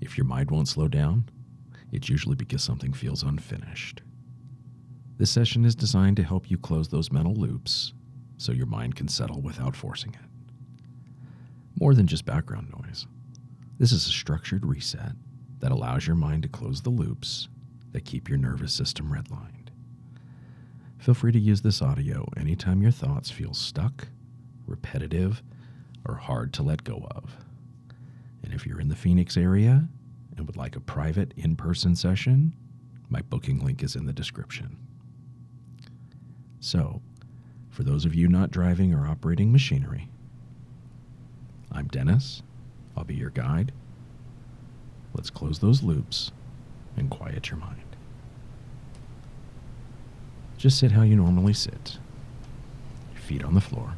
If your mind won't slow down, it's usually because something feels unfinished. This session is designed to help you close those mental loops so your mind can settle without forcing it. More than just background noise, this is a structured reset that allows your mind to close the loops that keep your nervous system redlined. Feel free to use this audio anytime your thoughts feel stuck, repetitive, or hard to let go of. And if you're in the Phoenix area and would like a private in-person session, my booking link is in the description. So, for those of you not driving or operating machinery, I'm Dennis. I'll be your guide. Let's close those loops and quiet your mind. Just sit how you normally sit. Your feet on the floor.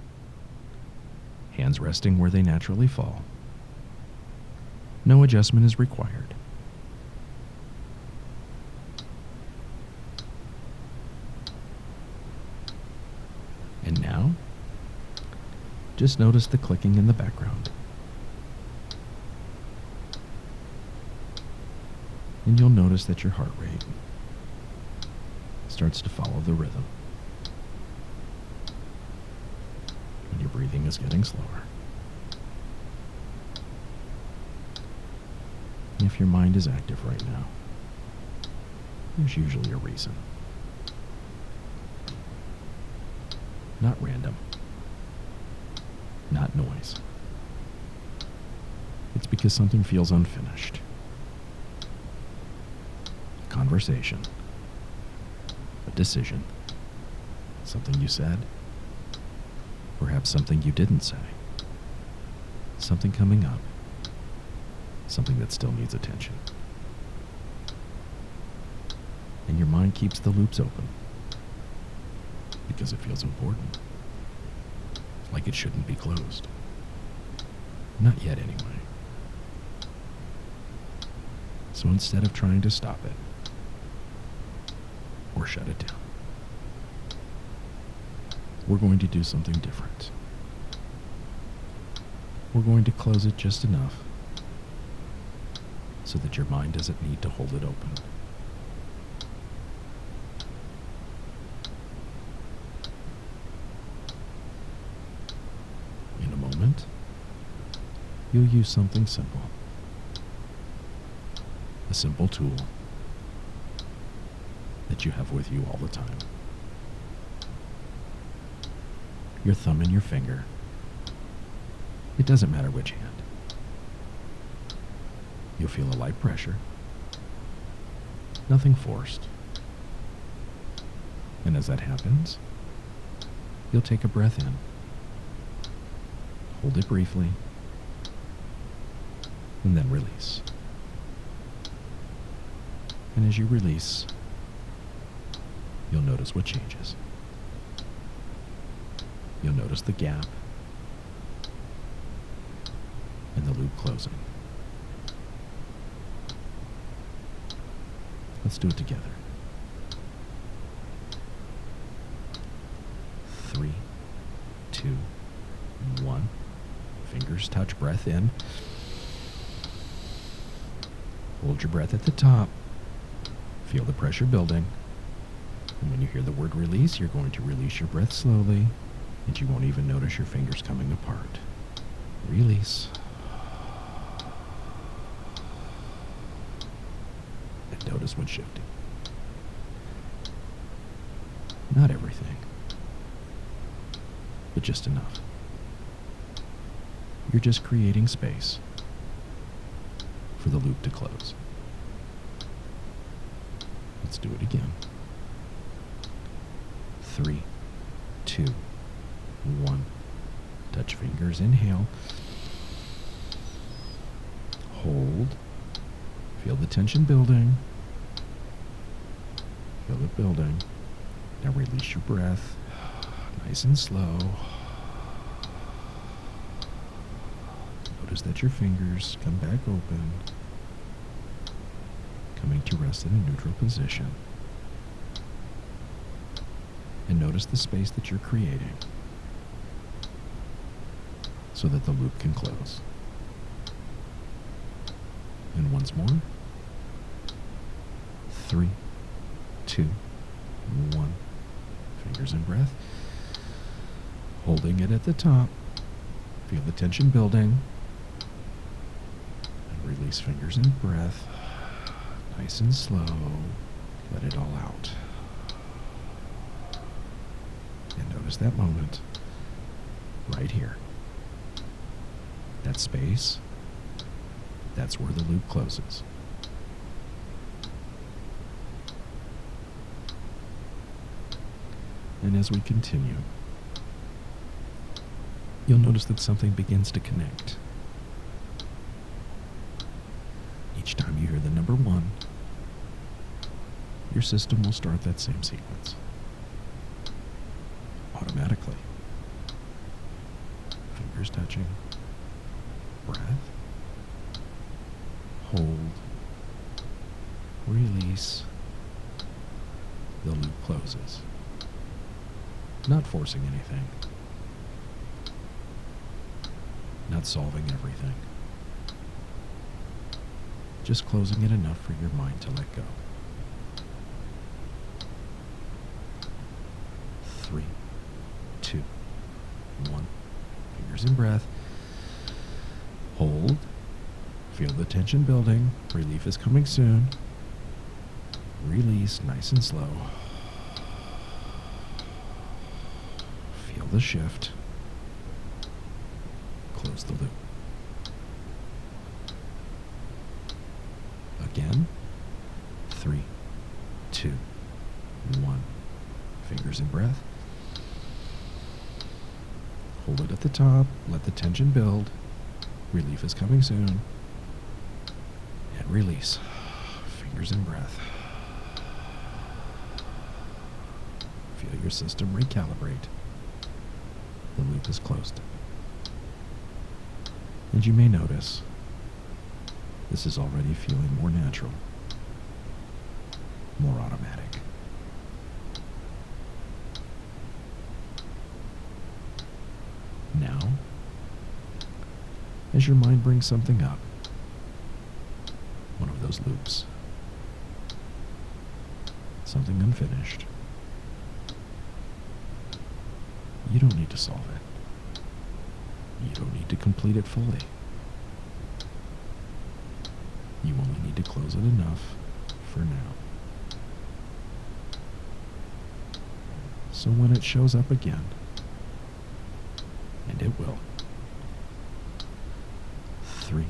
Hands resting where they naturally fall. No adjustment is required. And now, just notice the clicking in the background. And you'll notice that your heart rate starts to follow the rhythm. And your breathing is getting slower. And if your mind is active right now, there's usually a reason. Not random. Not noise. It's because something feels unfinished. A conversation. A decision. Something you said. Perhaps something you didn't say. Something coming up. Something that still needs attention. And your mind keeps the loops open because it feels important. Like it shouldn't be closed. Not yet, anyway. So instead of trying to stop it or shut it down, we're going to do something different. We're going to close it just enough so that your mind doesn't need to hold it open. In a moment, you'll use something simple. A simple tool that you have with you all the time. Your thumb and your finger. It doesn't matter which hand. You'll feel a light pressure. Nothing forced. And as that happens, you'll take a breath in. Hold it briefly. And then release. And as you release, you'll notice what changes. You'll notice the gap and the loop closing. Let's do it together. 3, 2, 1. Fingers touch, breath in. Hold your breath at the top. Feel the pressure building. And when you hear the word release, you're going to release your breath slowly, and you won't even notice your fingers coming apart. Release. And notice what's shifting. Not everything, but just enough. You're just creating space for the loop to close. Let's do it again. 3, 2, 1. Touch fingers, inhale. Hold. Feel the tension building. Feel it building. Now release your breath. Nice and slow. Notice that your fingers come back open, coming to rest in a neutral position. And notice the space that you're creating so that the loop can close. And Once more. 3, 2, 1. Fingers in breath. Holding it at the top. Feel the tension building. And release fingers in breath. Nice and slow. Let it all out. And notice that moment. Right here. That space. That's where the loop closes. And as we continue, you'll notice that something begins to connect. Each time you hear the number 1, your system will start that same sequence. Automatically. Fingers touching. Breath. Hold. Release. The loop closes. Not forcing anything. Not solving everything. Just closing it enough for your mind to let go. 3, 2, 1. Fingers in breath. Hold. Feel the tension building. Relief is coming soon. Release nice and slow. Feel the shift. Close the loop. Again. 3, 2, 1. Fingers in breath. Hold it at the top. Let the tension build. Relief is coming soon. And release. Fingers in breath. Feel your system recalibrate. The loop is closed. And you may notice this is already feeling more natural, more automatic. Now, as your mind brings something up, one of those loops, something unfinished, you don't need to solve it. You don't need to complete it fully. You only need to close it enough for now. So when it shows up again, and it will, 3,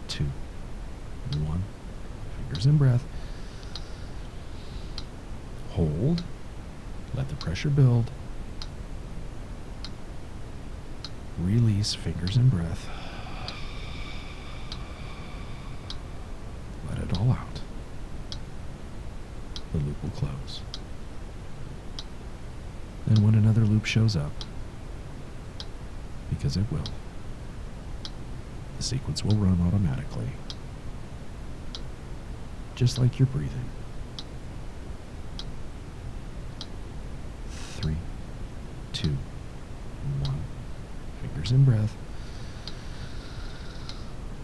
2, 1, fingers in breath. Hold. Let the pressure build. Release, fingers in breath. Let it all out. The loop will close. Then when another loop shows up, because it will, the sequence will run automatically, just like you're breathing. 3, 2, 1. Fingers in breath.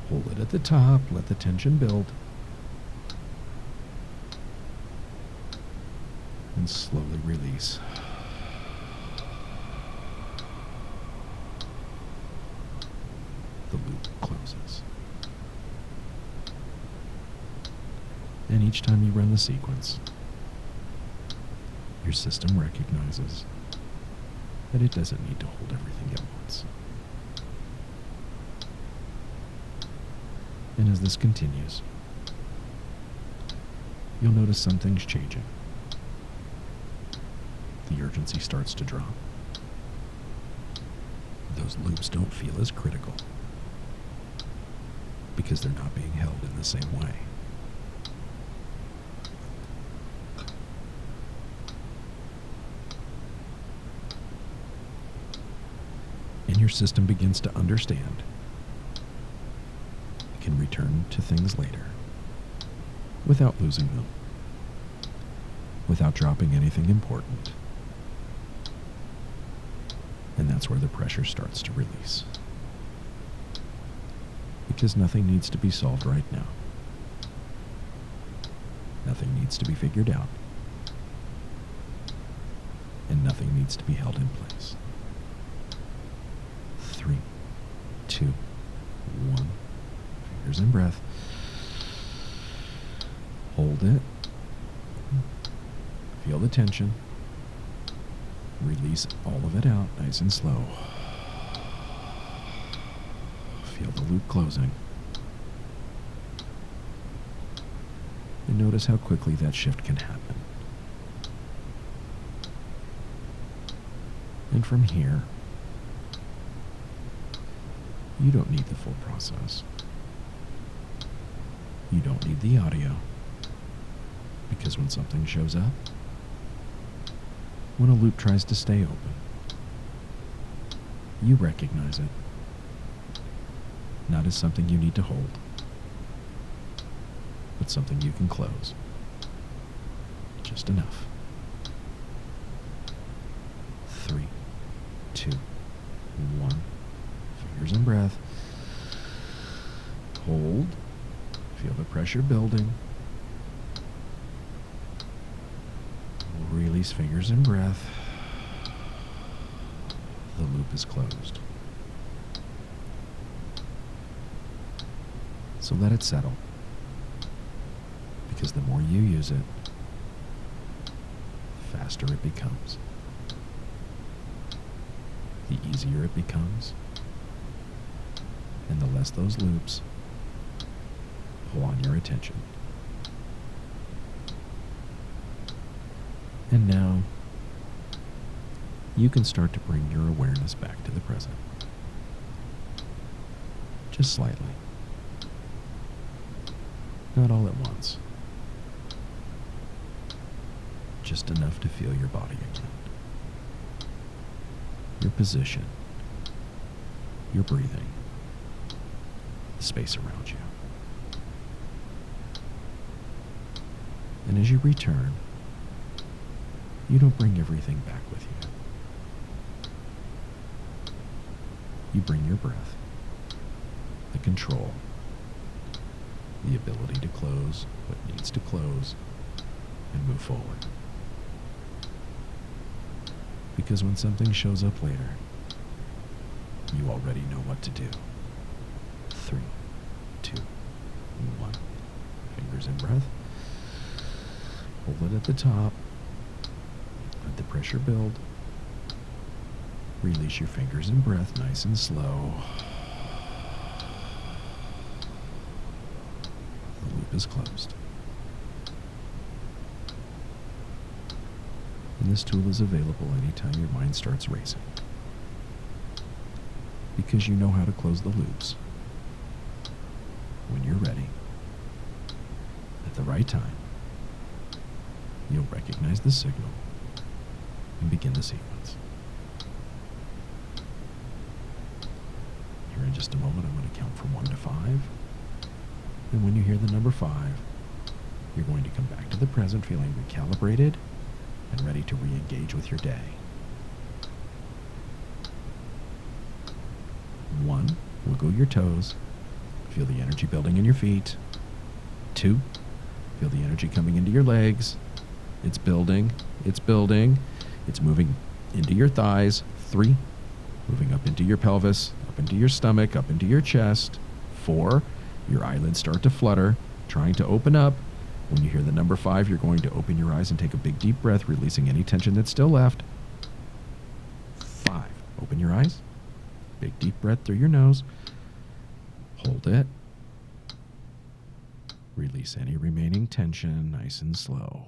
Hold it at the top. Let the tension build. And slowly release. The loop closes. And each time you run the sequence, your system recognizes that it doesn't need to hold everything at once. And as this continues, you'll notice something's changing. The urgency starts to drop. Those loops don't feel as critical because they're not being held in the same way. And your system begins to understand it can return to things later without losing them, without dropping anything important. And that's where the pressure starts to release. Because nothing needs to be solved right now. Nothing needs to be figured out. And nothing needs to be held in place. 3, 2, 1. Fingers in breath. Hold it. Feel the tension. Release all of it out, nice and slow. Feel the loop closing. And notice how quickly that shift can happen. And from here, you don't need the full process. You don't need the audio. Because when something shows up, when a loop tries to stay open, you recognize it, not as something you need to hold, but something you can close. Just enough. 3, 2, 1. Fingers in breath. Hold. Feel the pressure building. Release fingers in breath. The loop is closed. So let it settle. Because the more you use it, the faster it becomes. The easier it becomes. And the less those loops pull on your attention. And now, you can start to bring your awareness back to the present. Just slightly. Not all at once. Just enough to feel your body again. Your position. Your breathing. The space around you. And as you return, you don't bring everything back with you. You bring your breath, the control, the ability to close what needs to close, and move forward. Because when something shows up later, you already know what to do. 3, 2, 1. Fingers in breath. Hold it at the top. Let the pressure build. Release your fingers in breath, nice and slow. The loop is closed. And this tool is available anytime your mind starts racing. Because you know how to close the loops. When you're ready, at the right time, you'll recognize the signal and begin the sequence. Here in just a moment, I'm going to count from 1 to 5. And when you hear the number 5, you're going to come back to the present feeling recalibrated and ready to re-engage with your day. 1, wiggle your toes. Feel the energy building in your feet. 2, feel the energy coming into your legs. It's building. It's building. It's moving into your thighs. 3, moving up into your pelvis, up into your stomach, up into your chest. 4, your eyelids start to flutter, trying to open up. When you hear the number 5, you're going to open your eyes and take a big deep breath, releasing any tension that's still left. 5, open your eyes. Big deep breath through your nose. Hold it. Release any remaining tension, nice and slow.